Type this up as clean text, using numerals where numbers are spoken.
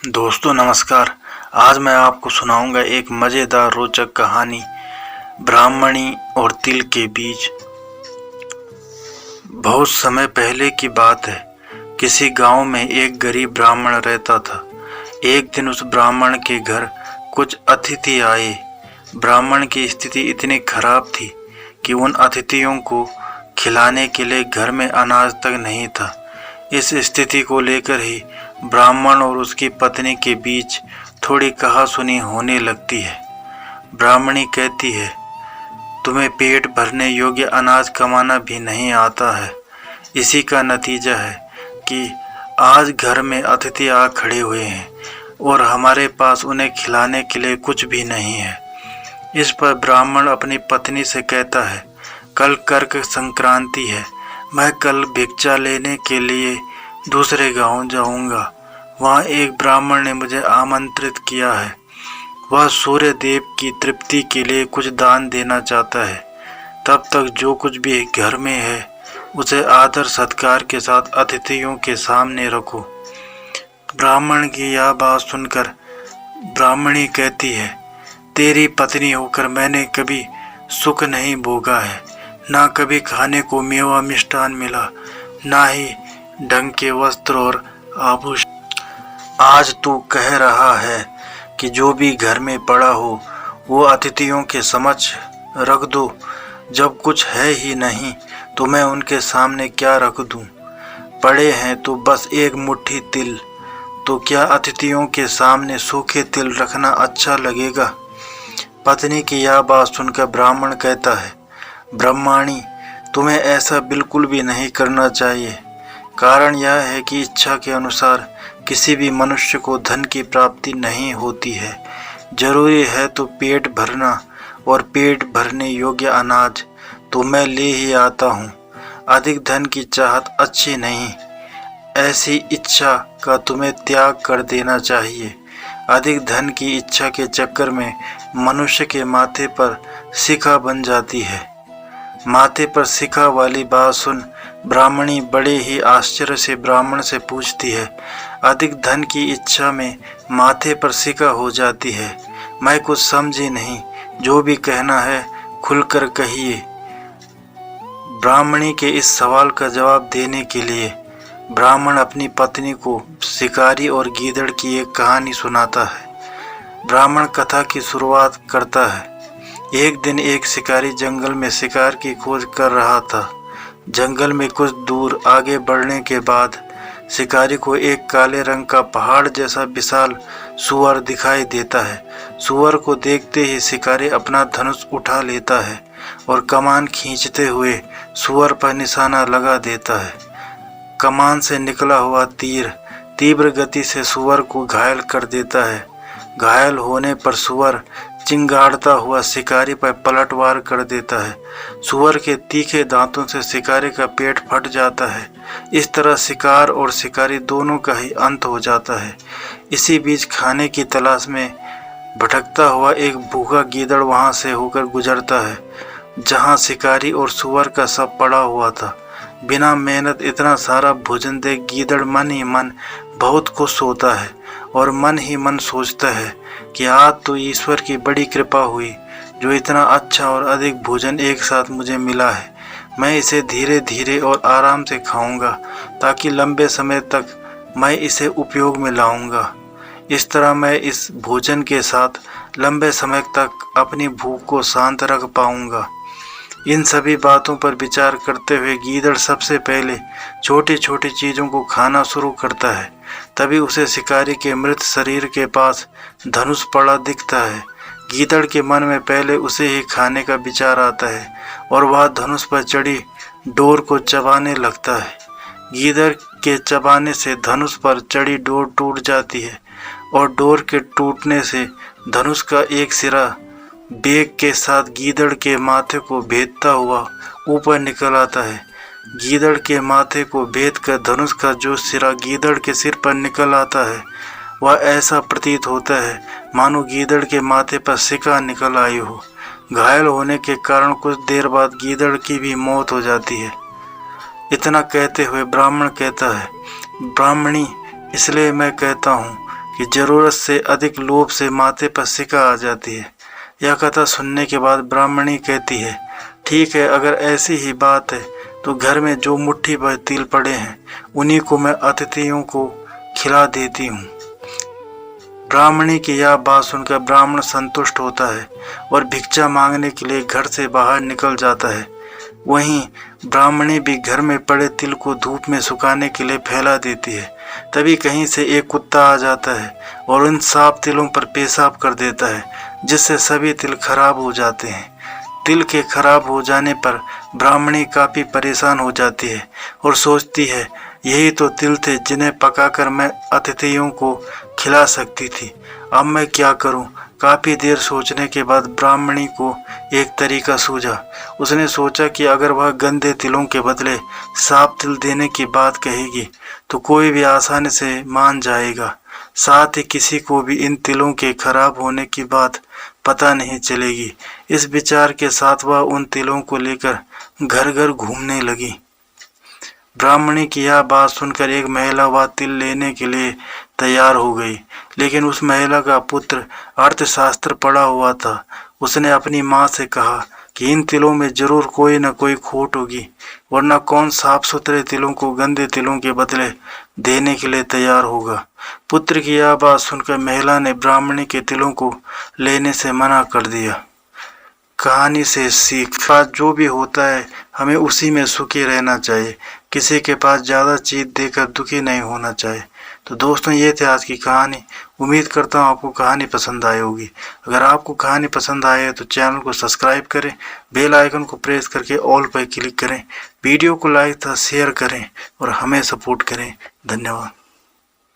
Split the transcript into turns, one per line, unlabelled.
दोस्तों नमस्कार। आज मैं आपको सुनाऊंगा एक मज़ेदार रोचक कहानी, ब्राह्मणी और तिल के बीज। बहुत समय पहले की बात है। किसी गांव में एक गरीब ब्राह्मण रहता था। एक दिन उस ब्राह्मण के घर कुछ अतिथि आए। ब्राह्मण की स्थिति इतनी खराब थी कि उन अतिथियों को खिलाने के लिए घर में अनाज तक नहीं था। इस स्थिति को लेकर ही ब्राह्मण और उसकी पत्नी के बीच थोड़ी कहासुनी होने लगती है। ब्राह्मणी कहती है, तुम्हें पेट भरने योग्य अनाज कमाना भी नहीं आता है। इसी का नतीजा है कि आज घर में अतिथि आ खड़े हुए हैं और हमारे पास उन्हें खिलाने के लिए कुछ भी नहीं है। इस पर ब्राह्मण अपनी पत्नी से कहता है, कल कर्क संक्रांति है। मैं कल भिक्षा लेने के लिए दूसरे गांव जाऊंगा। वहां एक ब्राह्मण ने मुझे आमंत्रित किया है। वह सूर्य देव की तृप्ति के लिए कुछ दान देना चाहता है। तब तक जो कुछ भी घर में है उसे आदर सत्कार के साथ अतिथियों के सामने रखो। ब्राह्मण की यह बात सुनकर ब्राह्मणी कहती है, तेरी पत्नी होकर मैंने कभी सुख नहीं भोगा है। ना कभी खाने को मेवा मिष्ठान मिला, ना ही ढंग के वस्त्र और आभूषण। आज तू कह रहा है कि जो भी घर में पड़ा हो वो अतिथियों के समक्ष रख दो। जब कुछ है ही नहीं तो मैं उनके सामने क्या रख दूं? पड़े हैं तो बस एक मुट्ठी तिल। तो क्या अतिथियों के सामने सूखे तिल रखना अच्छा लगेगा? पत्नी की यह बात सुनकर ब्राह्मण कहता है, ब्रह्माणी, तुम्हें ऐसा बिल्कुल भी नहीं करना चाहिए। कारण यह है कि इच्छा के अनुसार किसी भी मनुष्य को धन की प्राप्ति नहीं होती है। जरूरी है तो पेट भरना, और पेट भरने योग्य अनाज तो मैं ले ही आता हूँ। अधिक धन की चाहत अच्छी नहीं। ऐसी इच्छा का तुम्हें त्याग कर देना चाहिए। अधिक धन की इच्छा के चक्कर में मनुष्य के माथे पर शिखा बन जाती है। माथे पर शिखा वाली बात सुन ब्राह्मणी बड़े ही आश्चर्य से ब्राह्मण से पूछती है, अधिक धन की इच्छा में माथे पर शिखा हो जाती है? मैं कुछ समझी नहीं। जो भी कहना है खुलकर कहिए। ब्राह्मणी के इस सवाल का जवाब देने के लिए ब्राह्मण अपनी पत्नी को शिकारी और गीदड़ की एक कहानी सुनाता है। ब्राह्मण कथा की शुरुआत करता है। एक दिन एक शिकारी जंगल में शिकार की खोज कर रहा था। जंगल में कुछ दूर आगे बढ़ने के बाद शिकारी को एक काले रंग का पहाड़ जैसा विशाल सूअर दिखाई देता है। सूअर को देखते ही शिकारी अपना धनुष उठा लेता है और कमान खींचते हुए सूअर पर निशाना लगा देता है। कमान से निकला हुआ तीर तीव्र गति से सूअर को घायल कर देता है। घायल होने पर सूअर चिंगाड़ता हुआ शिकारी पर पलटवार कर देता है। सूअर के तीखे दांतों से शिकारी का पेट फट जाता है। इस तरह शिकार और शिकारी दोनों का ही अंत हो जाता है। इसी बीच खाने की तलाश में भटकता हुआ एक भूखा गीदड़ वहां से होकर गुजरता है, जहां शिकारी और सूअर का शव पड़ा हुआ था। बिना मेहनत इतना सारा भोजन देख गीदड़ मन ही मन बहुत खुश होता है और मन ही मन सोचता है कि आज तो ईश्वर की बड़ी कृपा हुई, जो इतना अच्छा और अधिक भोजन एक साथ मुझे मिला है। मैं इसे धीरे धीरे और आराम से खाऊंगा ताकि लंबे समय तक मैं इसे उपयोग में लाऊंगा। इस तरह मैं इस भोजन के साथ लंबे समय तक अपनी भूख को शांत रख पाऊंगा। इन सभी बातों पर विचार करते हुए गीदड़ सबसे पहले छोटी छोटी चीज़ों को खाना शुरू करता है। तभी उसे शिकारी के मृत शरीर के पास धनुष पड़ा दिखता है। गीदड़ के मन में पहले उसे ही खाने का विचार आता है और वह धनुष पर चढ़ी डोर को चबाने लगता है। गीदड़ के चबाने से धनुष पर चढ़ी डोर टूट जाती है और डोर के टूटने से धनुष का एक सिरा बेग के साथ गीदड़ के माथे को भेदता हुआ ऊपर निकल आता है। गीदड़ के माथे को भेद कर धनुष का जो सिरा गीदड़ के सिर पर निकल आता है, वह ऐसा प्रतीत होता है मानो गीदड़ के माथे पर शिखा निकल आई हो। घायल होने के कारण कुछ देर बाद गीदड़ की भी मौत हो जाती है। इतना कहते हुए ब्राह्मण कहता है, ब्राह्मणी, इसलिए मैं कहता हूँ कि जरूरत से अधिक लोभ से माथे पर सिका आ जाती है। यह कथा सुनने के बाद ब्राह्मणी कहती है, ठीक है, अगर ऐसी ही बात है तो घर में जो मुट्ठी भर तिल पड़े हैं उन्हीं को मैं अतिथियों को खिला देती हूँ। ब्राह्मणी की यह बात सुनकर ब्राह्मण संतुष्ट होता है और भिक्षा मांगने के लिए घर से बाहर निकल जाता है। वहीं ब्राह्मणी भी घर में पड़े तिल को धूप में सुखाने के लिए फैला देती है। तभी कहीं से एक कुत्ता आ जाता है और उन साफ तिलों पर पेशाब कर देता है, जिससे सभी तिल खराब हो जाते हैं। तिल के खराब हो जाने पर ब्राह्मणी काफी परेशान हो जाती है और सोचती है, यही तो तिल थे जिन्हें पकाकर मैं अतिथियों को खिला सकती थी। अब मैं क्या करूं? काफी देर सोचने के बाद ब्राह्मणी को एक तरीका सूझा। उसने सोचा कि अगर वह गंदे तिलों के बदले साफ तिल देने की बात कहेगी तो कोई भी आसानी से मान जाएगा। साथ ही किसी को भी इन तिलों के खराब होने की बात पता नहीं चलेगी। इस विचार के साथ वह उन तिलों को लेकर घर घर घूमने लगी। ब्राह्मणी की यह बात सुनकर एक महिला वह तिल लेने के लिए तैयार हो गई, लेकिन उस महिला का पुत्र अर्थशास्त्र पढ़ा हुआ था। उसने अपनी माँ से कहा कि इन तिलों में जरूर कोई न कोई खोट होगी, वरना कौन साफ सुथरे तिलों को गंदे तिलों के बदले देने के लिए तैयार होगा। पुत्र की यह बात सुनकर महिला ने ब्राह्मणी के तिलों को लेने से मना कर दिया। कहानी से सीख, पास जो भी होता है हमें उसी में सुखी रहना चाहिए। किसी के पास ज़्यादा चीज़ देकर दुखी नहीं होना चाहिए। तो दोस्तों, ये थी आज की कहानी। उम्मीद करता हूँ आपको कहानी पसंद आई होगी। अगर आपको कहानी पसंद आए तो चैनल को सब्सक्राइब करें, बेल आइकन को प्रेस करके ऑल पर क्लिक करें, वीडियो को लाइक तथा शेयर करें और हमें सपोर्ट करें। धन्यवाद।